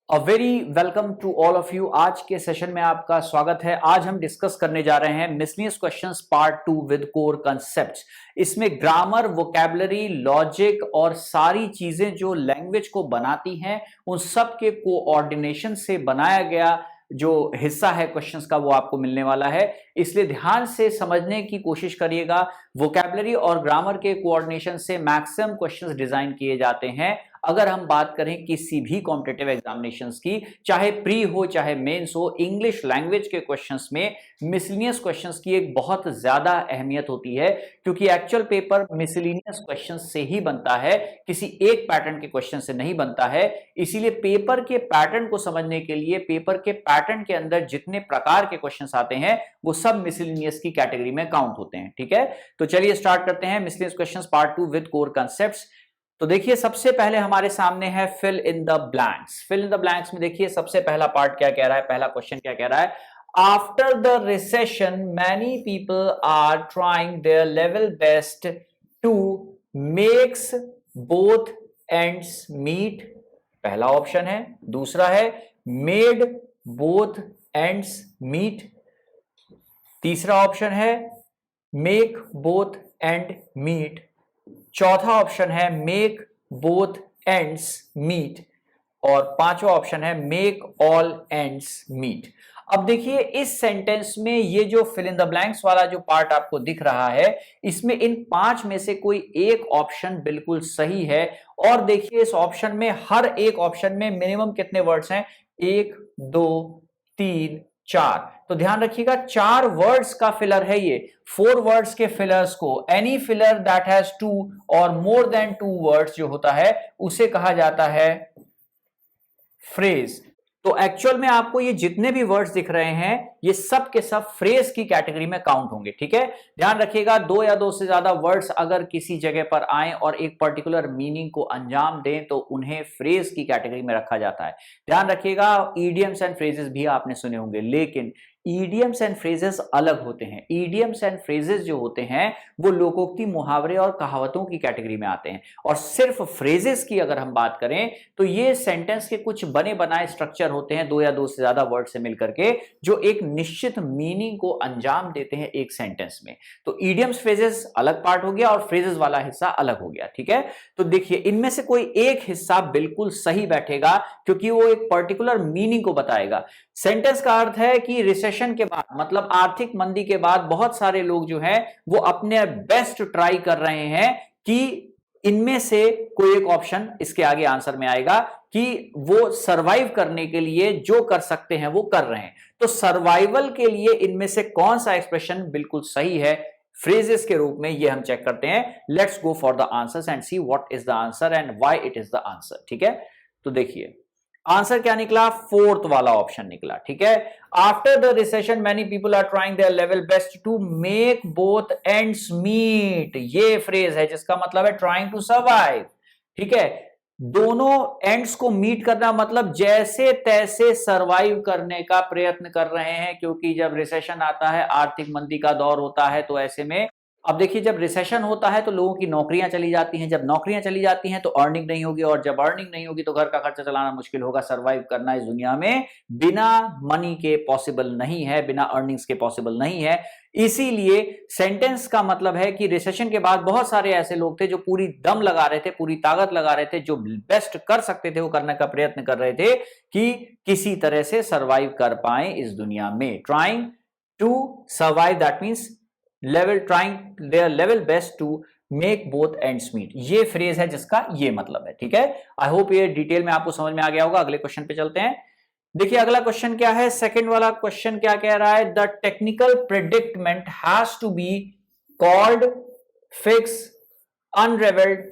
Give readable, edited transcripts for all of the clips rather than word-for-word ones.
A very welcome to all of you. आज के session में आपका स्वागत है। आज हम डिस्कस करने जा रहे हैं miscellaneous questions part 2 with core concepts. इसमें ग्रामर, वोकैबुलरी, लॉजिक और सारी चीजें जो लैंग्वेज को बनाती हैं उन सब के कोऑर्डिनेशन से बनाया गया जो हिस्सा है क्वेश्चंस का वो आपको मिलने वाला है। इसलिए ध्यान से समझने की कोशिश करिएगा। वोकैबुलरी और ग्रामर के कोऑर्डिनेशन से मैक्सिमम क्वेश्चंस डिजाइन किए जाते हैं। अगर हम बात करें किसी भी कॉम्पिटिटिव एग्जामिनेशंस की, चाहे प्री हो चाहे मेंस हो, इंग्लिश लैंग्वेज के क्वेश्चंस में मिसलिनियस क्वेश्चंस की एक बहुत ज्यादा अहमियत होती है, क्योंकि एक्चुअल पेपर मिसलिनियस क्वेश्चंस से ही बनता है, किसी एक पैटर्न के क्वेश्चन से नहीं बनता है। इसीलिए पेपर के पैटर्न को समझने के लिए पेपर के पैटर्न के अंदर जितने प्रकार के क्वेश्चंस आते हैं वो सब मिसलिनियस की कैटेगरी में काउंट होते हैं। ठीक है, तो चलिए स्टार्ट करते हैं miscellaneous questions part 2 with core concepts. तो देखिए सबसे पहले हमारे सामने है fill in the blanks. Fill in the blanks में देखिए सबसे पहला पार्ट क्या कह रहा है, पहला क्वेश्चन क्या कह रहा है। After the recession many people are trying their level best to makes both ends meet. पहला ऑप्शन है। दूसरा है मेड बोथ एंड्स मीट। तीसरा ऑप्शन है मेक बोथ एंड मीट। चौथा ऑप्शन है मेक बोथ एंड्स मीट। और पांचवा ऑप्शन है मेक ऑल एंड्स मीट। अब देखिए इस सेंटेंस में ये जो फिल इन द ब्लैंक्स वाला जो पार्ट आपको दिख रहा है, इसमें इन पांच में से कोई एक ऑप्शन बिल्कुल सही है। और देखिए इस ऑप्शन में हर एक ऑप्शन में मिनिमम कितने वर्ड्स हैं, 1 2 3 4। तो ध्यान रखिएगा 4 वर्ड्स का फिलर है ये। 4 वर्ड्स के फिलर्स को एनी फिलर दैट हैज 2 और मोर देन 2 वर्ड्स जो होता है उसे कहा जाता है फ्रेज। तो एक्चुअल में आपको ये जितने भी वर्ड्स दिख रहे हैं ये सब के सब फ्रेज की कैटेगरी में काउंट होंगे। ठीक है, ध्यान रखिएगा 2 या 2 से ज्यादा वर्ड्स अगर किसी जगह पर आए और एक पर्टिकुलर मीनिंग को अंजाम दें तो उन्हें फ्रेज की कैटेगरी में रखा जाता है। ध्यान रखिएगा ईडियम्स एंड फ्रेजेस भी आपने सुने होंगे, लेकिन ईडियम्स एंड फ्रेजेस अलग होते हैं। ईडियम्स एंड फ्रेजेस जो होते हैं वो लोकोक्ति, मुहावरे और कहावतों की कैटेगरी में आते हैं। और सिर्फ फ्रेजेस की अगर हम बात करें तो ये सेंटेंस के कुछ बने बनाए स्ट्रक्चर होते हैं 2 या 2 से ज्यादा वर्ड से मिलकर के, जो एक निश्चित मीनिंग को अंजाम देते हैं एक सेंटेंस में। तो ईडियम्स फ्रेजेस अलग पार्ट हो गया और फ्रेजेस वाला हिस्सा अलग हो गया। ठीक है, तो देखिए इनमें से कोई एक हिस्सा बिल्कुल सही बैठेगा क्योंकि वो एक पर्टिकुलर मीनिंग को बताएगा। सेंटेंस का अर्थ है कि रिसेशन के बाद, मतलब आर्थिक मंदी के बाद, बहुत सारे लोग जो हैं वो अपने बेस्ट ट्राई कर रहे हैं कि इनमें से कोई एक ऑप्शन इसके आगे आंसर में आएगा कि वो सरवाइव करने के लिए जो कर सकते हैं वो कर रहे हैं। तो सर्वाइवल के लिए इनमें से कौन सा एक्सप्रेशन बिल्कुल सही है फ्रेजेस के रूप में, ये हम चेक करते हैं। Let's go for the answers and see what is the answer and why it is the answer. ठीक है, तो देखिए आंसर क्या निकला, 4th वाला ऑप्शन निकला। ठीक है, after the recession many people are trying their level best to make both ends meet. ये फ्रेज है जिसका मतलब है ट्राइंग टू सर्वाइव। ठीक है, दोनों एंड्स को मीट करना मतलब जैसे तैसे सर्वाइव करने का प्रयत्न कर रहे हैं, क्योंकि जब रिसेशन आता है, आर्थिक मंदी का दौर होता है, तो ऐसे में अब देखिए जब रिसेशन होता है तो लोगों की नौकरियां चली जाती हैं। जब नौकरियां चली जाती हैं तो अर्निंग नहीं होगी, और जब अर्निंग नहीं होगी तो घर का खर्चा चलाना मुश्किल होगा। सर्वाइव करना इस दुनिया में बिना मनी के पॉसिबल नहीं है, बिना अर्निंग्स के पॉसिबल नहीं है। इसीलिए सेंटेंस का मतलब है कि रिसेशन के बाद बहुत सारे ऐसे लोग थे जो पूरी दम लगा रहे थे, पूरी ताकत लगा रहे थे, जो बेस्ट कर सकते थे वो करने का प्रयत्न कर रहे थे कि किसी तरह से सर्वाइव कर पाए इस दुनिया में। Trying to survive that means trying their level best to make both ends meet। ये फ्रेज है जिसका ये मतलब है। ठीक है, आई होप ये डिटेल में आपको समझ में आ गया होगा। अगले क्वेश्चन पे चलते हैं। देखिए अगला क्वेश्चन क्या है, सेकंड वाला क्वेश्चन क्या कह रहा है, the technical predicament has to be called, fix, unravelled,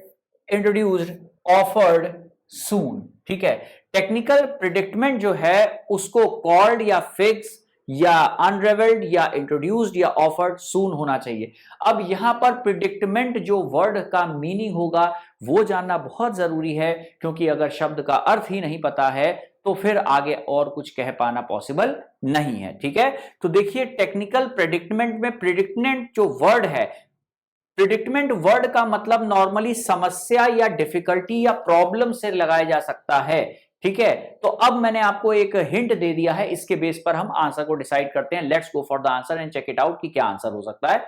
introduced, offered, soon. ठीक है, टेक्निकल प्रेडिक्टमेंट जो है उसको कॉल्ड या फिक्स या अनरेवेल्ड या इंट्रोड्यूस्ड या ऑफर्ड सून होना चाहिए। अब यहां पर प्रिडिक्टमेंट जो वर्ड का मीनिंग होगा वो जानना बहुत जरूरी है, क्योंकि अगर शब्द का अर्थ ही नहीं पता है तो फिर आगे और कुछ कह पाना पॉसिबल नहीं है। ठीक है, तो देखिए टेक्निकल प्रेडिक्टमेंट में प्रिडिक्टमेंट जो वर्ड है, प्रिडिक्टमेंट वर्ड का मतलब नॉर्मली समस्या या डिफिकल्टी या प्रॉब्लम से लगाया जा सकता है ठीक है, तो अब मैंने आपको एक हिंट दे दिया है, इसके बेस पर हम आंसर को डिसाइड करते हैं। Let's go for the answer and check it out कि क्या आंसर हो सकता है।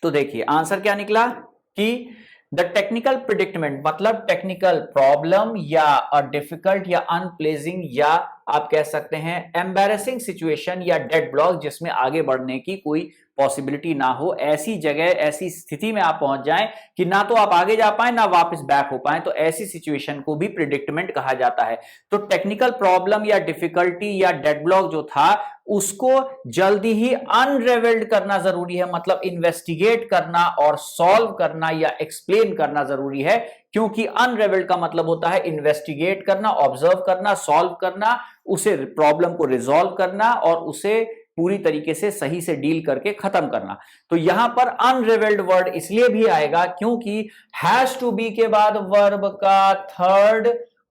तो देखिए आंसर क्या निकला कि द टेक्निकल प्रिडिक्टमेंट मतलब टेक्निकल प्रॉब्लम या अ डिफिकल्ट या अनप्लेजिंग या आप कह सकते हैं एम्बैरेसिंग सिचुएशन या डेड ब्लॉक जिसमें आगे बढ़ने की कोई पॉसिबिलिटी ना हो, ऐसी जगह ऐसी स्थिति में आप पहुंच जाएं कि ना तो आप आगे जा पाए ना वापस बैक हो पाए, तो ऐसी सिचुएशन को भी प्रिडिक्टमेंट कहा जाता है। तो टेक्निकल प्रॉब्लम या डिफिकल्टी या डेड ब्लॉक जो था उसको जल्दी ही अनरेवेल्ड करना जरूरी है, मतलब इन्वेस्टिगेट करना और सॉल्व करना या एक्सप्लेन करना जरूरी है, क्योंकि अनरेवेल्ड का मतलब होता है इन्वेस्टिगेट करना, ऑब्जर्व करना, सॉल्व करना, उसे प्रॉब्लम को रिजॉल्व करना और उसे पूरी तरीके से सही से डील करके खत्म करना। तो यहां पर अनरिवेल्ड वर्ड इसलिए भी आएगा क्योंकि हैज टू बी के बाद वर्ब का थर्ड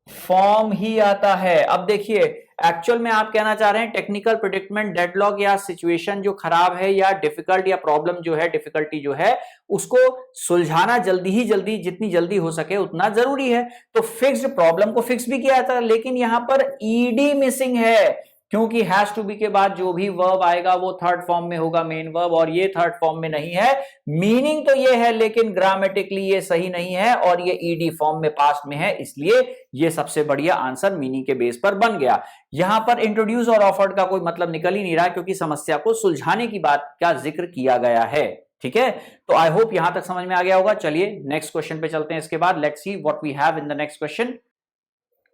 फॉर्म ही आता है। अब देखिए एक्चुअल में आप कहना चाह रहे हैं टेक्निकल प्रिडिक्टमेंट डेडलॉक या सिचुएशन जो खराब है या डिफिकल्ट या प्रॉब्लम जो है डिफिकल्टी जो है उसको सुलझाना जल्दी ही जल्दी जितनी जल्दी हो सके उतना जरूरी है। तो फिक्स्ड प्रॉब्लम को फिक्स भी किया जाता है, लेकिन यहां पर ईडी मिसिंग है क्योंकि हैज टू बी के बाद जो भी वर्ब आएगा वो थर्ड फॉर्म में होगा मेन वर्ब, और ये थर्ड फॉर्म में नहीं है। मीनिंग तो ये है लेकिन ग्रामेटिकली ये सही नहीं है और ये ईडी फॉर्म में पास्ट में है, इसलिए ये सबसे बढ़िया आंसर मीनिंग के बेस पर बन गया। यहां पर इंट्रोड्यूस और ऑफर्ड का कोई मतलब निकल ही नहीं रहा क्योंकि समस्या को सुलझाने की बात का जिक्र किया गया है। ठीक है, तो आई होप यहां तक समझ में आ गया होगा। चलिए नेक्स्ट क्वेश्चन पे चलते हैं। इसके बाद let's see what we have in the next question.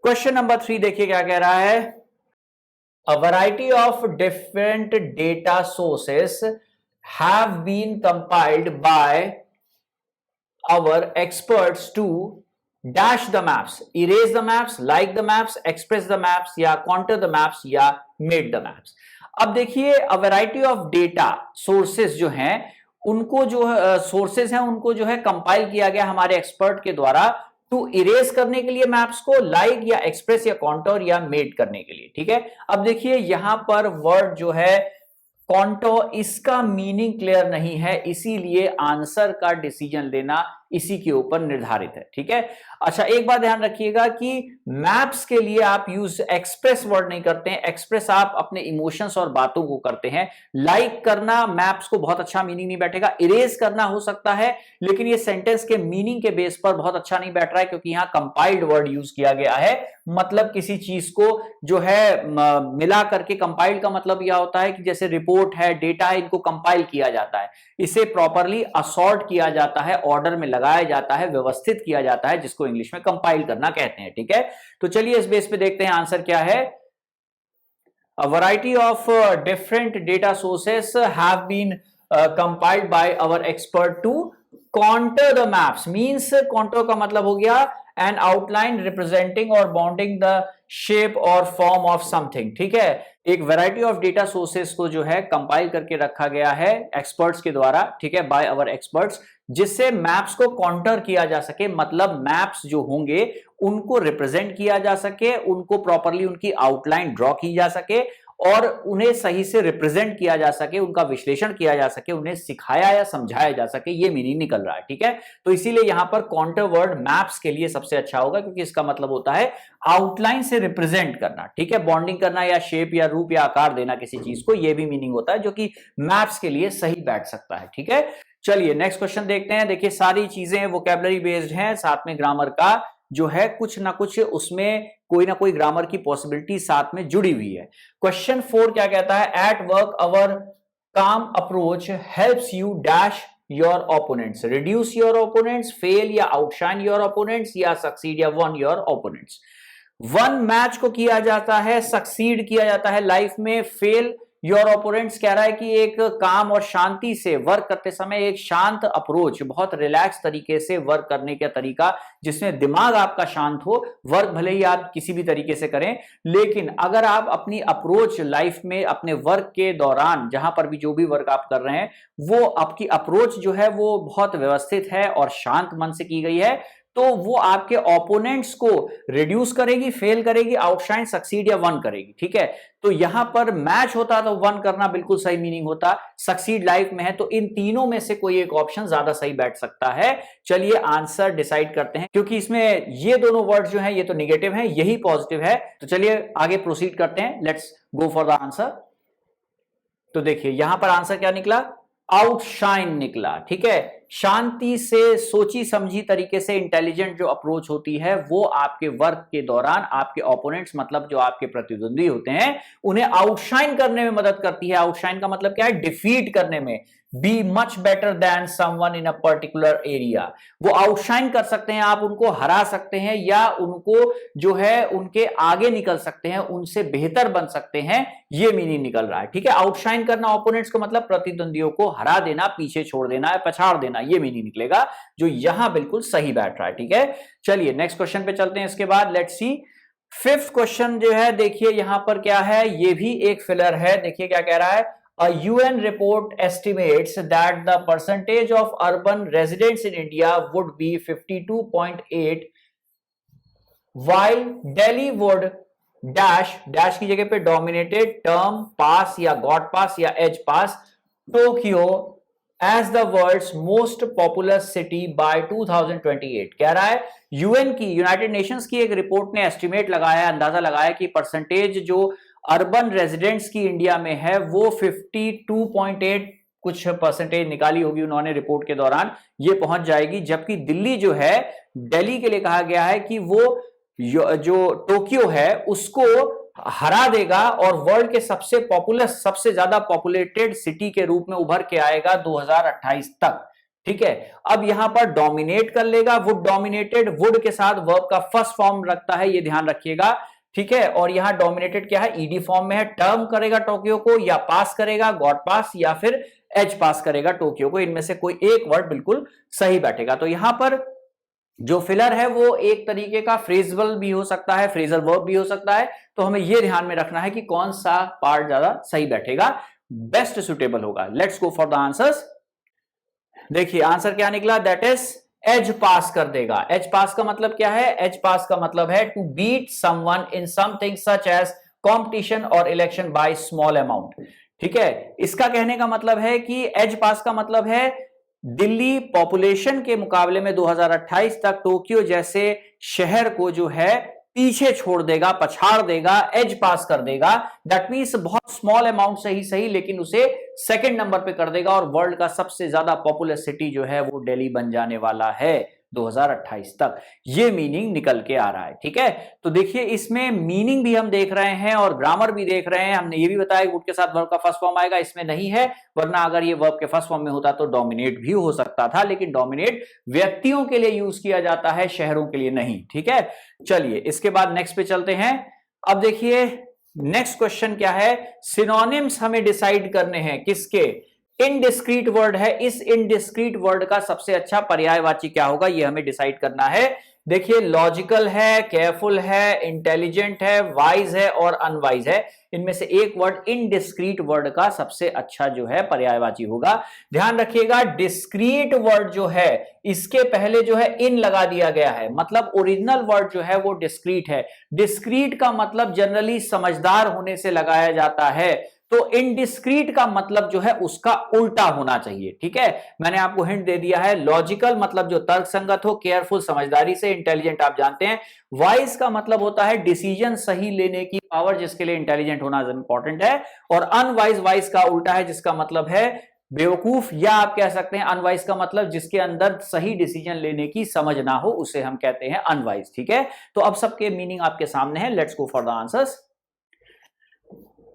Question number 3 देखिए क्या कह रहा है। A variety of different data sources have been compiled by our experts to dash the maps, erase the maps, like the maps, express the maps या contour the maps या made the maps। अब देखिए a variety of data sources जो हैं उनको जो sources हैं उनको जो है कंपाइल किया गया हमारे एक्सपर्ट के द्वारा टू इरेज करने के लिए मैप्स को, लाइक या एक्सप्रेस या कॉन्टोर या मेड करने के लिए। ठीक है, अब देखिए यहां पर वर्ड जो है कॉन्टोर, इसका मीनिंग क्लियर नहीं है, इसीलिए आंसर का डिसीजन लेना इसी के ऊपर निर्धारित है। ठीक है, अच्छा एक बात ध्यान रखिएगा कि मैप्स के लिए आप यूज एक्सप्रेस वर्ड नहीं करते हैं, एक्सप्रेस आप अपने इमोशंस और बातों को करते हैं। लाइक करना मैप्स को बहुत अच्छा मीनिंग नहीं बैठेगा, इरेज करना हो सकता है लेकिन ये सेंटेंस के मीनिंग के बेस पर बहुत अच्छा नहीं बैठ रहा है क्योंकि यहां कंपाइल्ड वर्ड यूज किया गया है। मतलब किसी चीज को जो है मिला करके, कंपाइल्ड का मतलब यह होता है कि जैसे रिपोर्ट है, डेटा है, इनको कंपाइल किया जाता है, इसे प्रॉपरली असॉर्ट किया जाता है, ऑर्डर में लगाया जाता है, व्यवस्थित किया जाता है, जिसको इंग्लिश में कंपाइल करना कहते हैं। ठीक है, तो चलिए इस बेस पे देखते हैं आंसर क्या है। A variety of different data sources have been compiled by our expert to contour the maps। means contour का मतलब हो गया an outline representing or bounding the shape or form of something। ठीक है, एक वैरायटी ऑफ डेटा सोर्सेस को जो है कंपाइल करके रखा गया है एक्सपर्ट्स के द्वारा, ठीक है, बाय अवर एक्सपर्ट्स, जिससे मैप्स को काउंटर किया जा सके, मतलब मैप्स जो होंगे उनको रिप्रेजेंट किया जा सके, उनको प्रॉपरली उनकी आउटलाइन ड्रॉ की जा सके और उन्हें सही से रिप्रेजेंट किया जा सके, उनका विश्लेषण किया जा सके, उन्हें सिखाया या समझाया जा सके, ये मीनिंग निकल रहा है। ठीक है, तो इसीलिए यहां पर काउंटर वर्ड मैप्स के लिए सबसे अच्छा होगा क्योंकि इसका मतलब होता है आउटलाइन से रिप्रेजेंट करना। ठीक है, बॉन्डिंग करना या शेप या रूप या आकार देना किसी चीज को, यह भी मीनिंग होता है जो कि मैप्स के लिए सही बैठ सकता है। ठीक है, चलिए नेक्स्ट क्वेश्चन देखते हैं। देखिए सारी चीजें वोकैबुलरी बेस्ड हैं, साथ में ग्रामर का जो है कुछ ना कुछ उसमें कोई ना कोई ग्रामर की पॉसिबिलिटी साथ में जुड़ी हुई है। क्वेश्चन 4 क्या कहता है, एट वर्क अवर काम approach helps you dash your opponents, reduce your opponents, fail या आउटशाइन योर ओपोनेंट्स या सक्सीड या one your opponents. One match को किया जाता है, सक्सीड किया जाता है लाइफ में, फेल योर ओपोनेंट्स कह रहा है कि एक काम और शांति से वर्क करते समय एक शांत अप्रोच, बहुत रिलैक्स तरीके से वर्क करने का तरीका जिसमें दिमाग आपका शांत हो। वर्क भले ही आप किसी भी तरीके से करें, लेकिन अगर आप अपनी अप्रोच लाइफ में अपने वर्क के दौरान जहां पर भी जो भी वर्क आप कर रहे हैं वो आपकी अप्रोच जो है वो बहुत व्यवस्थित है और शांत मन से की गई है, तो वो आपके ओपोनेंट्स को रिड्यूस करेगी, फेल करेगी, आउटशाइन, सक्सीड या वन करेगी। ठीक है, तो यहां पर मैच होता तो वन करना बिल्कुल सही मीनिंग होता, सक्सीड लाइफ में है तो इन तीनों में से कोई एक ऑप्शन ज्यादा सही बैठ सकता है। चलिए आंसर डिसाइड करते हैं, क्योंकि इसमें ये दोनों वर्ड जो है ये तो निगेटिव है, यही पॉजिटिव है। तो चलिए आगे प्रोसीड करते हैं, let's go for the answer. तो देखिए यहां पर आंसर क्या निकला, आउटशाइन निकला। ठीक है, शांति से सोची समझी तरीके से इंटेलिजेंट जो अप्रोच होती है वो आपके वर्क के दौरान आपके ओपोनेंट्स मतलब जो आपके प्रतिद्वंदी होते हैं उन्हें आउटशाइन करने में मदद करती है। आउटशाइन का मतलब क्या है, डिफीट करने में। Be much better than someone in a particular area, वो आउटशाइन कर सकते हैं, आप उनको हरा सकते हैं या उनको जो है उनके आगे निकल सकते हैं, उनसे बेहतर बन सकते हैं, ये मीनिंग निकल रहा है। ठीक है, आउटशाइन करना ओपोनेंट्स को मतलब प्रतिद्वंदियों को हरा देना, पीछे छोड़ देना है, पछाड़ देना, ये मीनिंग निकलेगा, जो यहां बिल्कुल सही बैठ रहा है। ठीक है, चलिए नेक्स्ट क्वेश्चन पे चलते हैं। इसके बाद लेट्स सी फिफ्थ क्वेश्चन जो है, देखिए यहां पर क्या है, ये भी एक फिलर है। देखिए क्या कह रहा है, A UN report estimates that the percentage of urban residents in India would be 52.8, while Delhi would dash की जगह पे dominated term pass या got pass या edge pass Tokyo as the world's most populous city by 2028। कह रहा है UN की, United Nations की एक रिपोर्ट ने एस्टिमेट लगाया, अंदाजा लगाया कि परसेंटेज जो अर्बन रेजिडेंट्स की इंडिया में है वो 52.8 कुछ परसेंटेज निकाली होगी उन्होंने रिपोर्ट के दौरान, ये पहुंच जाएगी। जबकि दिल्ली जो है, दिल्ली के लिए कहा गया है कि वो जो टोक्यो है उसको हरा देगा और वर्ल्ड के सबसे पॉपुलस, सबसे ज्यादा पॉपुलेटेड सिटी के रूप में उभर के आएगा 2028 तक। ठीक है, अब यहां पर डोमिनेट कर लेगा, वुड डोमिनेटेड, वुड के साथ वर्ब का फर्स्ट फॉर्म रखता है, ये ध्यान रखिएगा। ठीक है, और यहां डोमिनेटेड क्या है, ईडी फॉर्म में है, टर्म करेगा टोक्यो को, या पास करेगा गॉड पास, या फिर एज पास करेगा टोक्यो को, इनमें से कोई एक वर्ड बिल्कुल सही बैठेगा। तो यहां पर जो फिलर है वो एक तरीके का फ्रेजबल भी हो सकता है, फ्रेजल वर्ब भी हो सकता है, तो हमें यह ध्यान में रखना है कि कौन सा पार्ट ज्यादा सही बैठेगा, बेस्ट सुटेबल होगा। Let's go for the answers. देखिए आंसर क्या निकला, दैट इज एज पास कर देगा। एज पास का मतलब क्या है, एज पास का मतलब है to beat someone in something such as competition और इलेक्शन बाय स्मॉल अमाउंट। ठीक है, इसका कहने का मतलब है कि एज पास का मतलब है दिल्ली पॉपुलेशन के मुकाबले में 2028 तक टोक्यो जैसे शहर को जो है पीछे छोड़ देगा, पछाड़ देगा, एज पास कर देगा। दैट मींस बहुत स्मॉल अमाउंट से ही सही, लेकिन उसे सेकंड नंबर पे कर देगा और वर्ल्ड का सबसे ज्यादा पॉपुलर सिटी जो है वो दिल्ली बन जाने वाला है 2028 तक। ये मीनिंग निकल के आ रहा है। ठीक है, तो देखिए इसमें मीनिंग भी हम देख रहे हैं और ग्रामर भी देख रहे हैं। हमने ये भी बताया वुड के साथ वर्ब का फर्स्ट फॉर्म आएगा, इसमें नहीं है, वरना अगर ये वर्ब के फर्स्ट फॉर्म में होता तो डोमिनेट भी हो सकता था, लेकिन डोमिनेट व्यक्तियों के लिए यूज किया जाता है, शहरों के लिए नहीं। ठीक है, चलिए इसके बाद नेक्स्ट पे चलते हैं। अब देखिए नेक्स्ट क्वेश्चन क्या है, सिनोनिम्स हमें डिसाइड करने हैं किसके, इनडिस्क्रीट वर्ड है, इस इनडिस्क्रीट वर्ड का सबसे अच्छा पर्यायवाची क्या होगा ये हमें डिसाइड करना है। देखिए लॉजिकल है, केयरफुल है, इंटेलिजेंट है, वाइज है और अनवाइज है, इनमें से एक वर्ड इनडिस्क्रीट वर्ड का सबसे अच्छा जो है पर्यायवाची होगा। ध्यान रखिएगा डिस्क्रीट वर्ड जो है इसके पहले जो है इन लगा दिया गया है, मतलब ओरिजिनल वर्ड जो है वो डिस्क्रीट है। डिस्क्रीट का मतलब जनरली समझदार होने से लगाया जाता है, तो इनडिस्क्रीट का मतलब जो है उसका उल्टा होना चाहिए। ठीक है, मैंने आपको हिंट दे दिया है। लॉजिकल मतलब जो तर्कसंगत हो, केयरफुल समझदारी से, इंटेलिजेंट आप जानते हैं। वाइज का मतलब होता है डिसीजन सही लेने की पावर, जिसके लिए इंटेलिजेंट होना इंपॉर्टेंट है। और अनवाइज वाइज का उल्टा है, जिसका मतलब है बेवकूफ, या आप कह सकते हैं अनवाइज का मतलब जिसके अंदर सही डिसीजन लेने की समझ ना हो, उसे हम कहते हैं अनवाइज। ठीक है, तो अब सबके मीनिंग आपके सामने है, let's go for the answers.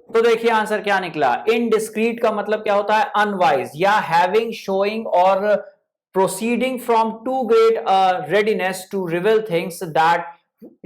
तो देखिए आंसर क्या निकला, इनडिस्क्रीट का मतलब क्या होता है, अनवाइज या हैविंग, शोइंग और proceeding from too great readiness to reveal things that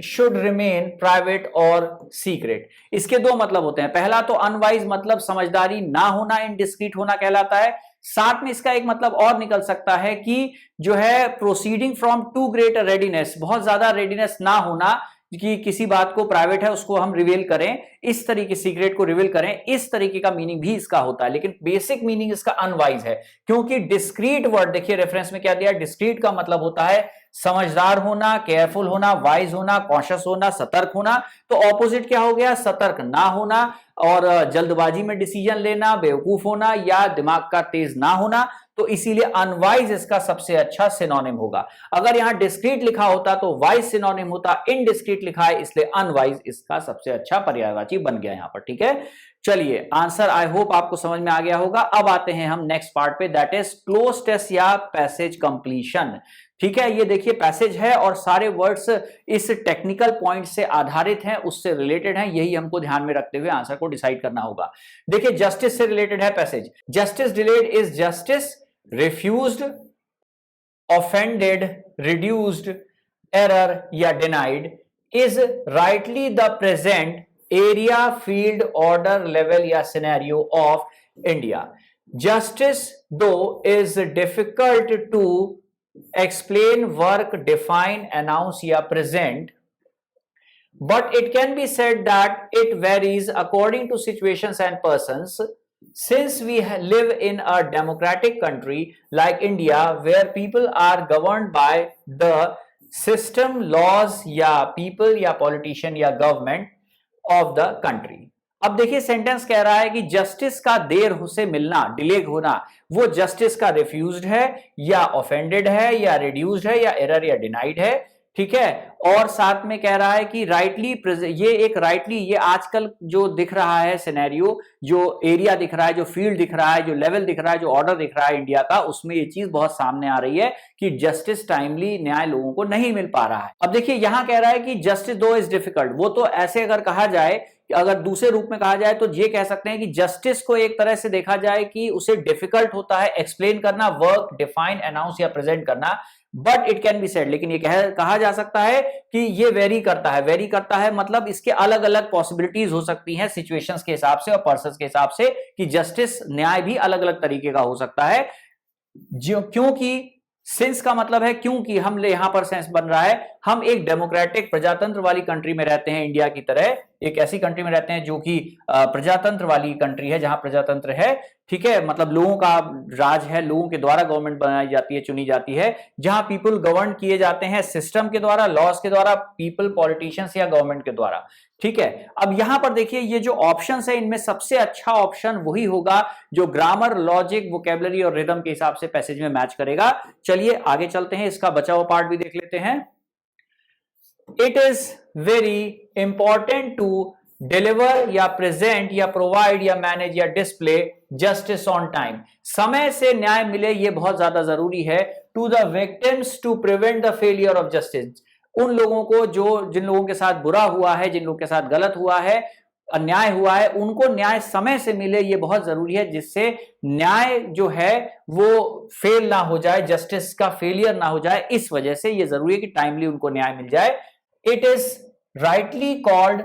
should remain private और सीक्रेट। इसके दो मतलब होते हैं। पहला तो अनवाइज मतलब समझदारी ना होना, इनडिस्क्रीट होना कहलाता है। साथ में इसका एक मतलब और निकल सकता है कि जो है proceeding from too great readiness, बहुत ज्यादा रेडीनेस ना होना कि किसी बात को प्राइवेट है उसको हम रिवील करें, इस तरीके सीक्रेट को रिवील करें, इस तरीके का मीनिंग भी इसका होता है। लेकिन बेसिक मीनिंग इसका अनवाइज है, क्योंकि डिस्क्रीट वर्ड देखिए रेफरेंस में क्या दिया, डिस्क्रीट का मतलब होता है समझदार होना, केयरफुल होना, वाइज होना, कॉशियस होना, सतर्क होना। तो ऑपोजिट क्या हो गया? सतर्क ना होना और जल्दबाजी में डिसीजन लेना, बेवकूफ होना या दिमाग का तेज ना होना। तो इसीलिए अनवाइज इसका सबसे अच्छा सिनोनिम होगा। अगर यहां डिस्क्रीट लिखा होता तो वाइज सिनोनिम होता, इनडिस्क्रीट लिखा है इसलिए अनवाइज इसका सबसे अच्छा पर्यायवाची बन गया यहां पर। ठीक है, चलिए आंसर आई होप आपको समझ में आ गया होगा। अब आते हैं हम नेक्स्ट पार्ट पे, दैट इज क्लोज टेस्ट या पैसेज कंप्लीशन। ठीक है, ये देखिए पैसेज है और सारे वर्ड्स इस टेक्निकल पॉइंट से आधारित हैं, उससे रिलेटेड हैं, यही हमको ध्यान में रखते हुए आंसर को डिसाइड करना होगा। देखिए जस्टिस से रिलेटेड है passage. Justice delayed is justice refused, offended, reduced, error या denied, is rightly the present area, field, order, level या scenario of India. Justice though is difficult to explain, work, define, announce या present, but it can be said that it varies according to situations and persons. Since we live in a democratic country like India where people are governed by the system, laws या people या politician या government of the country. अब देखिए sentence कह रहा है कि justice का देर से मिलना, डिले होना, वो जस्टिस का रिफ्यूज्ड है या ऑफेंडेड है या रिड्यूस्ड है या एरर या डिनाइड है। ठीक है, और साथ में कह रहा है कि राइटली, ये एक राइटली, ये आजकल जो दिख रहा है सिनेरियो, जो एरिया दिख रहा है, जो फील्ड दिख रहा है, जो लेवल दिख रहा है, जो ऑर्डर दिख रहा है इंडिया का, उसमें ये चीज बहुत सामने आ रही है कि जस्टिस टाइमली, न्याय लोगों को नहीं मिल पा रहा है। अब देखिए यहां कह रहा है कि जस्टिस दो इज डिफिकल्ट, वो तो ऐसे अगर कहा जाए, अगर दूसरे रूप में कहा जाए तो ये कह सकते हैं कि जस्टिस को एक तरह से देखा जाए कि उसे डिफिकल्ट होता है एक्सप्लेन करना, वर्क, डिफाइन, अनाउंस या प्रेजेंट करना, but it can be said, लेकिन ये कहा जा सकता है कि ये वेरी करता है। वेरी करता है मतलब इसके अलग अलग पॉसिबिलिटीज हो सकती हैं सिचुएशंस के हिसाब से और पर्सन्स के हिसाब से, कि जस्टिस, न्याय भी अलग अलग तरीके का हो सकता है। क्योंकि सिंस का मतलब है क्योंकि, हम यहां पर सेंस बन रहा है, हम एक डेमोक्रेटिक प्रजातंत्र वाली कंट्री में रहते हैं, इंडिया की तरह एक ऐसी कंट्री में रहते हैं जो कि प्रजातंत्र वाली कंट्री है, जहां प्रजातंत्र है। ठीक है, मतलब लोगों का राज है, लोगों के द्वारा गवर्नमेंट बनाई जाती है, चुनी जाती है, जहां पीपल गवर्न किए जाते हैं सिस्टम के द्वारा, लॉज के द्वारा, पीपल, पॉलिटिशियंस या गवर्नमेंट के द्वारा। ठीक है, अब यहां पर देखिए ये जो ऑप्शंस है इनमें सबसे अच्छा ऑप्शन वही होगा जो ग्रामर, लॉजिक, वोकेबलरी और रिदम के हिसाब से पैसेज में मैच करेगा। चलिए आगे चलते हैं, इसका बचा हुआ पार्ट भी देख लेते हैं। It is very important to deliver या प्रेजेंट या प्रोवाइड या मैनेज या डिस्प्ले जस्टिस ऑन टाइम। समय से न्याय मिले ये बहुत ज्यादा जरूरी है। To the victims to prevent the failure of justice, उन लोगों को जिन लोगों के साथ बुरा हुआ है, जिन लोगों के साथ गलत हुआ है, अन्याय हुआ है, उनको न्याय समय से मिले ये बहुत जरूरी है, जिससे न्याय जो है वो फेल ना हो जाए, जस्टिस का फेलियर ना हो जाए। इस वजह से ये जरूरी है कि टाइमली उनको न्याय मिल जाए। It is rightly called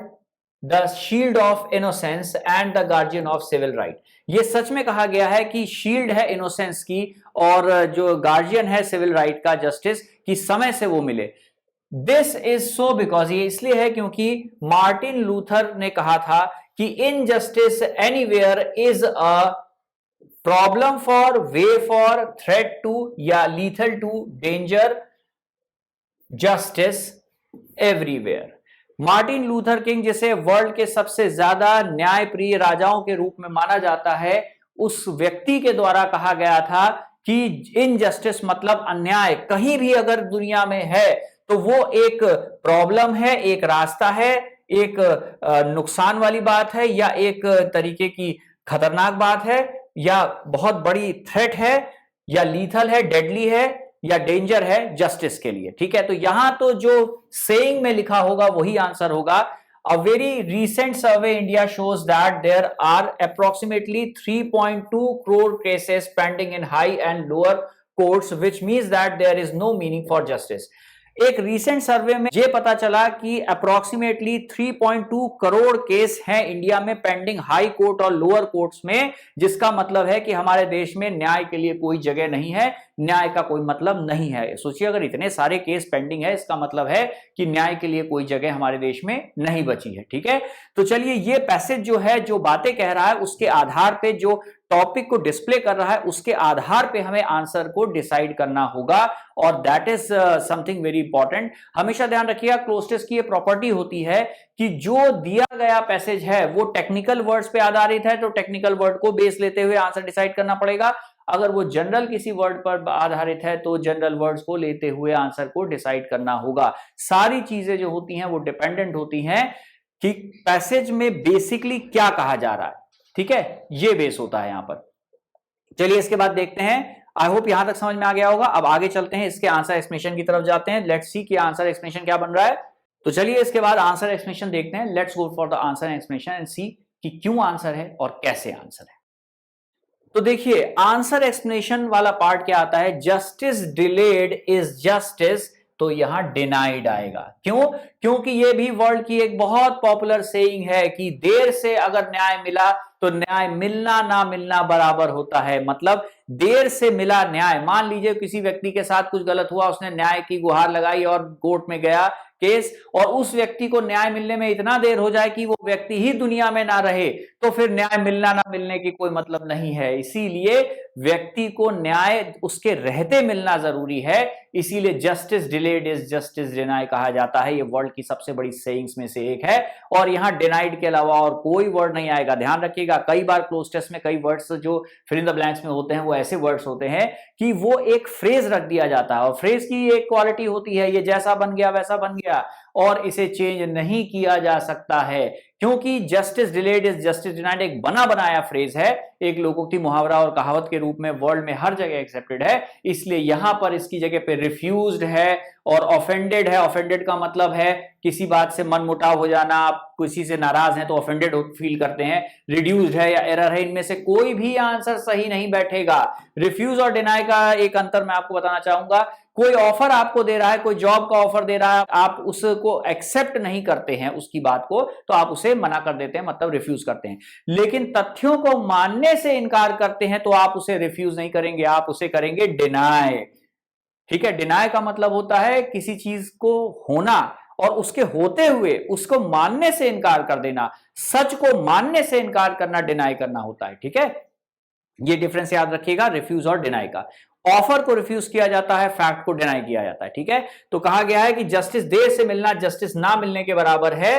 the shield of innocence and the guardian of civil right. ये सच में कहा गया है कि शील्ड है इनोसेंस की और जो गार्जियन है सिविल राइट का, जस्टिस की, समय से वो मिले। दिस इज सो बिकॉज, ये इसलिए है क्योंकि मार्टिन लूथर ने कहा था कि injustice anywhere is a problem for, way for, threat to या lethal to danger justice everywhere. Martin Luther King, जिसे वर्ल्ड के सबसे ज्यादा न्यायप्रिय राजाओं के रूप में माना जाता है, उस व्यक्ति के द्वारा कहा गया था कि इनजस्टिस मतलब अन्याय कहीं भी अगर दुनिया में है तो वो एक प्रॉब्लम है, एक रास्ता है, एक नुकसान वाली बात है, या एक तरीके की खतरनाक बात है, या बहुत बड़ी थ्रेट है, या लीथल है, डेडली है, या डेंजर है जस्टिस के लिए। ठीक है, तो यहां तो जो सेइंग में लिखा होगा वही आंसर होगा। A very recent survey in India shows that there are approximately 3.2 crore cases pending in high and lower courts, which means that there is no meaning for justice. एक रीसेंट सर्वे में ये पता चला कि अप्रोक्सीमेटली 3.2 करोड़ केस हैं India में pending high court और lower courts में, जिसका मतलब है कि हमारे देश में न्याय के लिए कोई जगह नहीं है, न्याय का कोई मतलब नहीं है। सोचिए अगर इतने सारे केस पेंडिंग है, इसका मतलब है कि न्याय के लिए कोई जगह हमारे देश में नहीं बची है। ठीक है, तो चलिए ये पैसेज जो है, जो बातें कह रहा है, उसके आधार पे जो टॉपिक को डिस्प्ले कर रहा है उसके आधार पे हमें आंसर को डिसाइड करना होगा, और that is something very important. हमेशा ध्यान रखिएगा क्लोज की ये प्रॉपर्टी होती है कि जो दिया गया पैसेज है वो टेक्निकल वर्ड्स पे आधारित है, तो टेक्निकल वर्ड को बेस लेते हुए आंसर डिसाइड करना पड़ेगा। अगर वो जनरल किसी वर्ड पर आधारित है तो जनरल वर्ड्स को लेते हुए आंसर को डिसाइड करना होगा। सारी चीजें जो होती हैं वो डिपेंडेंट होती हैं कि पैसेज में बेसिकली क्या कहा जा रहा है, ठीक है, ये बेस होता है यहां पर। चलिए इसके बाद देखते हैं, आई होप यहां तक समझ में आ गया होगा। अब आगे चलते हैं, इसके आंसर एक्सप्लेनेशन की तरफ जाते हैं। लेट्स सी कि आंसर एक्सप्लेनेशन क्या बन रहा है। तो चलिए इसके बाद आंसर एक्सप्लेनेशन देखते हैं। Let's go for the answer explanation and see कि क्यों आंसर है और कैसे आंसर है। तो देखिए आंसर एक्सप्लेनेशन वाला पार्ट क्या आता है, जस्टिस डिलेड इज जस्टिस, तो यहां डिनाइड आएगा। क्यों? क्योंकि यह भी वर्ल्ड की एक बहुत पॉपुलर सेइंग है कि देर से अगर न्याय मिला तो न्याय मिलना ना मिलना बराबर होता है। मतलब देर से मिला न्याय, मान लीजिए किसी व्यक्ति के साथ कुछ गलत हुआ, उसने न्याय की गुहार लगाई और कोर्ट में गया केस, और उस व्यक्ति को न्याय मिलने में इतना देर हो जाए कि वो व्यक्ति ही दुनिया में ना रहे, तो फिर न्याय मिलना ना मिलने की कोई मतलब नहीं है। इसीलिए व्यक्ति को न्याय उसके रहते मिलना जरूरी है, इसीलिए justice delayed is justice deny कहा जाता है। ये वर्ल्ड की सबसे बड़ी सेइंग्स में से एक है, और यहां डिनाइड के अलावा और कोई वर्ड नहीं आएगा। ध्यान रखिएगा, कई बार क्लोज टेस्ट में कई वर्ड्स जो फिल इन द ब्लैंक्स में होते हैं वो ऐसे वर्ड्स होते हैं कि वो एक फ्रेज रख दिया जाता है, और फ्रेज की एक क्वालिटी होती है ये जैसा बन गया वैसा बन गया और इसे चेंज नहीं किया जा सकता है, क्योंकि justice delayed is justice denied एक बना बनाया फ्रेज है, एक लोकोक्ति मुहावरा और कहावत के रूप में वर्ल्ड में हर जगह एक्सेप्टेड है। इसलिए यहां पर इसकी जगह पे रिफ्यूज्ड है और ऑफेंडेड है। ऑफेंडेड का मतलब है किसी बात से मन मुटाव हो जाना, आप किसी से नाराज हैं तो ऑफेंडेड फील करते हैं। रिड्यूस्ड है या एरर है, इनमें से कोई भी आंसर सही नहीं बैठेगा। रिफ्यूज और डिनाई का एक अंतर मैं आपको बताना चाहूंगा। कोई ऑफर आपको दे रहा है, कोई जॉब का ऑफर दे रहा है, आप उसको एक्सेप्ट नहीं करते हैं उसकी बात को, तो आप उसे मना कर देते हैं, मतलब रिफ्यूज करते हैं। लेकिन तथ्यों को मानने से इनकार करते हैं तो आप उसे रिफ्यूज नहीं करेंगे, आप उसे करेंगे डिनाई। ठीक है, डिनाई का मतलब होता है किसी चीज को होना और उसके होते हुए उसको मानने से इनकार कर देना। सच को मानने से इनकार करना डिनाई करना होता है। ठीक है, ये डिफरेंस याद रखिएगा रिफ्यूज और डिनाई का। ऑफर को रिफ्यूज किया जाता है, फैक्ट को डिनाई किया जाता है। ठीक है, तो कहा गया है कि जस्टिस देर से मिलना जस्टिस ना मिलने के बराबर है।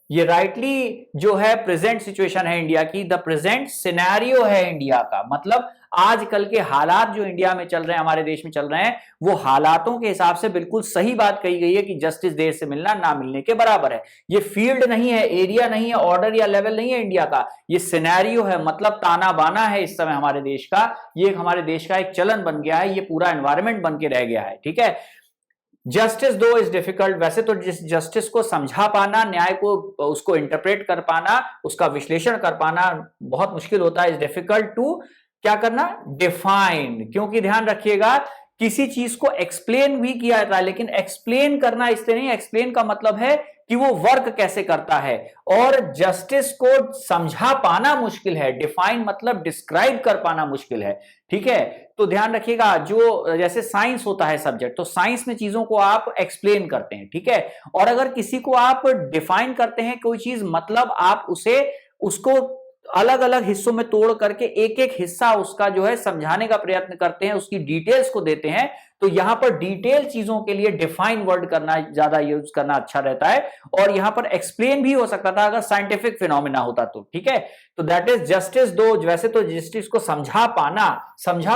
ये राइटली जो है प्रेजेंट सिचुएशन है इंडिया की, द प्रेजेंट सिनेरियो है इंडिया का, मतलब आजकल के हालात जो इंडिया में चल रहे हैं, हमारे देश में चल रहे हैं, वो हालातों के हिसाब से बिल्कुल सही बात कही गई है कि जस्टिस देर से मिलना ना मिलने के बराबर है। ये फील्ड नहीं है, एरिया नहीं है, ऑर्डर या लेवल नहीं है इंडिया का, ये सिनेरियो है, मतलब ताना बाना है इस समय हमारे देश का। ये हमारे देश का एक चलन बन गया है, ये पूरा एनवायरमेंट बन के रह गया है। ठीक है, जस्टिस दो इज डिफिकल्ट, वैसे तो जस्टिस को समझा पाना, न्याय को उसको इंटरप्रेट कर पाना, उसका विश्लेषण कर पाना बहुत मुश्किल होता है। इज डिफिकल्ट टू क्या करना, डिफाइन, क्योंकि ध्यान रखिएगा किसी चीज को एक्सप्लेन भी किया जाता है, लेकिन एक्सप्लेन करना इससे नहीं, एक्सप्लेन का मतलब है कि वो वर्क कैसे करता है, और जस्टिस को समझा पाना मुश्किल है, डिफाइन मतलब डिस्क्राइब कर पाना मुश्किल है। ठीक है, तो ध्यान रखिएगा, जो जैसे साइंस होता है सब्जेक्ट, तो साइंस में चीजों को आप एक्सप्लेन करते हैं। ठीक है, और अगर किसी को आप डिफाइन करते हैं कोई चीज, मतलब आप उसको अलग अलग हिस्सों में तोड़ करके एक एक हिस्सा उसका जो है समझाने का प्रयत्न करते हैं, उसकी डिटेल्स को देते हैं। तो यहां पर डिटेल चीजों के लिए डिफाइन वर्ड करना ज्यादा यूज करना अच्छा रहता है, और यहां पर एक्सप्लेन भी हो सकता था अगर साइंटिफिक फिनोमिना होता तो। ठीक है, तो दैट इज जस्टिस दो, वैसे तो जस्टिस को समझा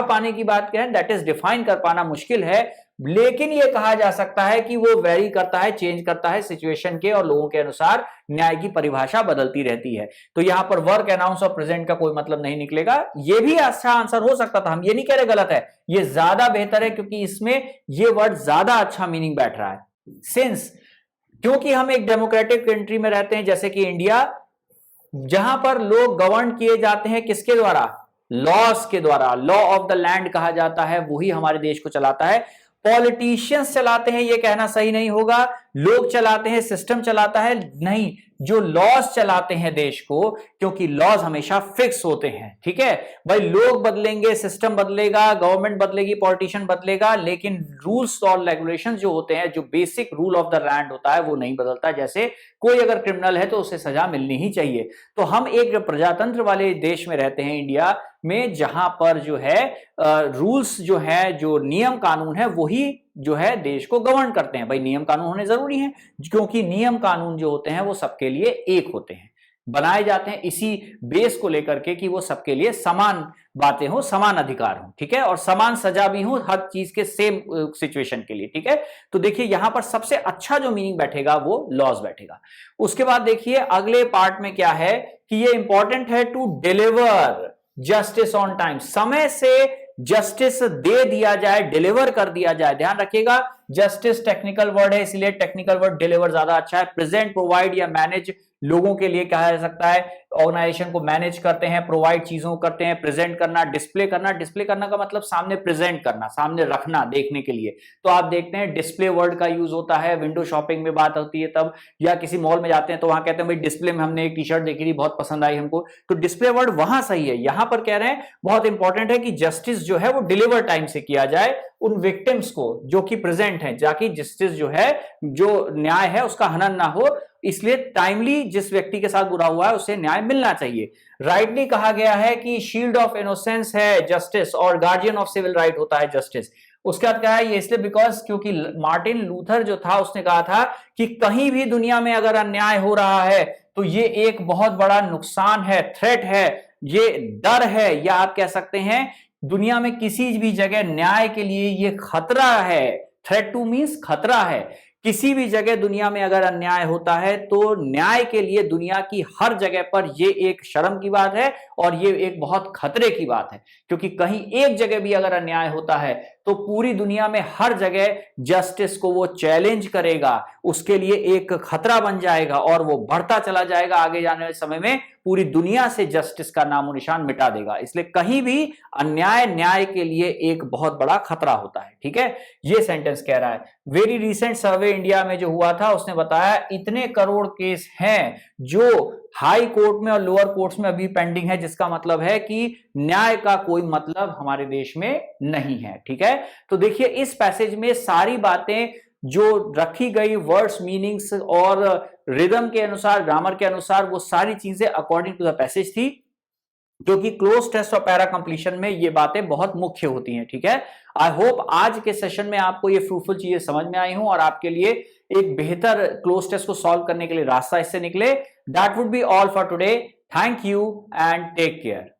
पाने की बात करें, दैट इज डिफाइन कर पाना मुश्किल है, लेकिन यह कहा जा सकता है कि वो वेरी करता है, चेंज करता है सिचुएशन के और लोगों के अनुसार, न्याय की परिभाषा बदलती रहती है। तो यहां पर वर्क, अनाउंस और प्रेजेंट का कोई मतलब नहीं निकलेगा। यह भी अच्छा आंसर हो सकता था, हम ये नहीं कह रहे गलत है, ये ज्यादा बेहतर है क्योंकि इसमें ये वर्ड ज्यादा अच्छा मीनिंग बैठ रहा है। सिंस क्योंकि हम एक डेमोक्रेटिक कंट्री में रहते हैं जैसे कि इंडिया, जहां पर लोग गवर्न किए जाते हैं किसके द्वारा, लॉस के द्वारा, लॉ ऑफ द लैंड कहा जाता है, वही हमारे देश को चलाता है। पॉलिटिशियंस चलाते हैं ये कहना सही नहीं होगा, लोग चलाते हैं, सिस्टम चलाता है नहीं, जो लॉज चलाते हैं देश को, क्योंकि लॉज हमेशा फिक्स होते हैं। ठीक है भाई, लोग बदलेंगे, सिस्टम बदलेगा, गवर्नमेंट बदलेगी, पॉलिटिशियन बदलेगा, लेकिन रूल्स और रेगुलेशंस जो होते हैं, जो basic rule of the land होता है, वो नहीं बदलता। जैसे कोई अगर क्रिमिनल है तो उसे सजा मिलनी ही चाहिए। तो हम एक प्रजातंत्र वाले देश में रहते हैं, इंडिया में, जहां पर जो है रूल्स जो है, जो नियम कानून है, वही जो है देश को गवर्न करते हैं। भाई नियम कानून होने जरूरी है, क्योंकि नियम कानून जो होते हैं वो सबके लिए एक होते हैं, बनाए जाते हैं इसी बेस को लेकर के कि वो सबके लिए समान बातें हो, समान अधिकार हो। ठीक है, और समान सजा भी हो हर चीज के सेम सिचुएशन के लिए। ठीक है, तो देखिए यहां पर सबसे अच्छा जो मीनिंग बैठेगा वो लॉज बैठेगा। उसके बाद देखिए अगले पार्ट में क्या है कि ये इंपॉर्टेंट है to deliver justice on time, समय से जस्टिस दे दिया जाए, डिलीवर कर दिया जाए। ध्यान रखिएगा, जस्टिस टेक्निकल वर्ड है, इसलिए टेक्निकल वर्ड डिलीवर ज्यादा अच्छा है। प्रेजेंट, प्रोवाइड या मैनेज लोगों के लिए कहा जा सकता है, ऑर्गेनाइजेशन को मैनेज करते हैं, प्रोवाइड चीजों को करते हैं, प्रेजेंट करना, डिस्प्ले करना। डिस्प्ले करना का मतलब सामने प्रेजेंट करना, सामने रखना देखने के लिए। तो आप देखते हैं डिस्प्ले वर्ड का यूज होता है, विंडो शॉपिंग में बात होती है तब, या किसी मॉल में जाते हैं तो वहां कहते हैं भाई डिस्प्ले में हमने एक टी शर्ट देखी थी, बहुत पसंद आई हमको, तो डिस्प्ले वर्ड वहां सही है। यहां पर कह रहे हैं बहुत इंपॉर्टेंट है कि जस्टिस जो है वो डिलीवर टाइम से किया जाए उन विक्टिम्स को जो कि प्रेजेंट हैं, जाकि जस्टिस जो है, जो न्याय है उसका हनन ना हो, इसलिए टाइमली जिस व्यक्ति के साथ बुरा हुआ है उसे न्याय मिलना चाहिए। राइटली कहा गया है कि शील्ड ऑफ इनोसेंस है जस्टिस, और गार्डियन ऑफ सिविल राइट होता है जस्टिस। उसके बाद कहा है ये इसलिए बिकॉज क्योंकि मार्टिन लूथर जो था उसने कहा था कि कहीं भी दुनिया में अगर अन्याय हो रहा है तो ये एक बहुत बड़ा नुकसान है, थ्रेट है, ये डर है, या आप कह सकते हैं दुनिया में किसी भी जगह न्याय के लिए ये खतरा है। थ्रेट टू मींस खतरा है। किसी भी जगह दुनिया में अगर अन्याय होता है तो न्याय के लिए दुनिया की हर जगह पर ये एक शर्म की बात है और ये एक बहुत खतरे की बात है, क्योंकि कहीं एक जगह भी अगर अन्याय होता है तो पूरी दुनिया में हर जगह जस्टिस को वो चैलेंज करेगा, उसके लिए एक खतरा बन जाएगा और वो बढ़ता चला जाएगा। आगे जाने वाले समय में पूरी दुनिया से जस्टिस का नामो निशान मिटा देगा। इसलिए कहीं भी अन्याय न्याय के लिए एक बहुत बड़ा खतरा होता है। ठीक है, ये सेंटेंस कह रहा है। वेरी रिसेंट सर्वे इंडिया में जो हुआ था उसने बताया इतने करोड़ केस हैं जो हाई कोर्ट में और लोअर कोर्ट्स में अभी पेंडिंग है, जिसका मतलब है कि न्याय का कोई मतलब हमारे देश में नहीं है। ठीक है, तो देखिए इस पैसेज में सारी बातें जो रखी गई, वर्ड्स, मीनिंग्स और रिदम के अनुसार, ग्रामर के अनुसार, वो सारी चीजें अकॉर्डिंग टू द पैसेज थी, क्योंकि क्लोज टेस्ट और पैरा कंप्लीशन में ये बातें बहुत मुख्य होती हैं। ठीक है, आई होप आज के सेशन में आपको ये फ्रूटफुल चीजें समझ में आई हूं और आपके लिए एक बेहतर क्लोज टेस्ट को सॉल्व करने के लिए रास्ता इससे निकले। That would be all for today. Thank you and take care.